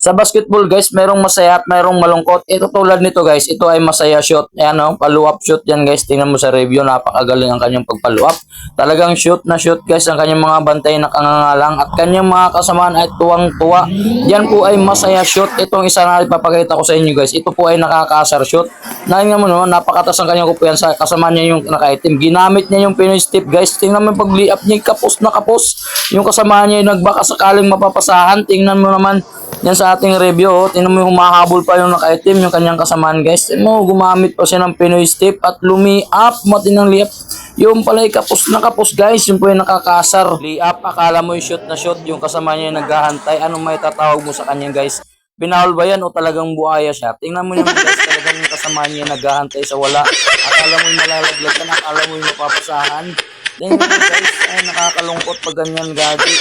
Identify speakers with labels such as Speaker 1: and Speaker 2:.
Speaker 1: Sa basketball guys, merong masaya at merong malungkot. Ito tulad nito guys, ito ay masaya shoot. Ayan o, follow up shoot yan guys. Tingnan mo sa review, napakagaling ang kanyang pag-follow up. Talagang shoot na shoot guys ang kanyang mga bantay na kangangalang at kanyang mga kasamaan ay tuwang-tuwa. Yan po ay masaya shoot. Itong isa na ipapakita ko sa inyo guys. Ito po ay nakakaasar shoot. Nakinggan mo no, napakatas ang kanyang kumpiyansa. Kasama niya yung nakaitim. Ginamit niya yung Pinoy step guys. Tingnan mo yung pag-lay-up niya, kapos na kapos. Yung kasama niya yung nagbaka sakaling mapapasahan. Tingnan mo naman yan sa ating review. Oh. Tingnan mo yung humahabol pa yung nakaitim, yung kanyang kasamaan guys. Tingnan mo, gumamit pa siya ng Pinoy step at lumi-up. Matinang lay-up. Yung pala ay kapos na kapos guys. Yung po yung nakakasar. Lay-up, akala mo yung shoot na shoot. Yung kasama niya yung naghahantay. Anong may tatawag mo sa kanya guys? Binawal ba yan o talagang buhaya siya? Tingnan mo naman guys, talagang yung kasama niya naghahantay sa wala. Akala mo yung malalaglagan, akala mo yung mapapasahan. Tingnan mo guys, ay nakakalungkot pag ganyan gagi.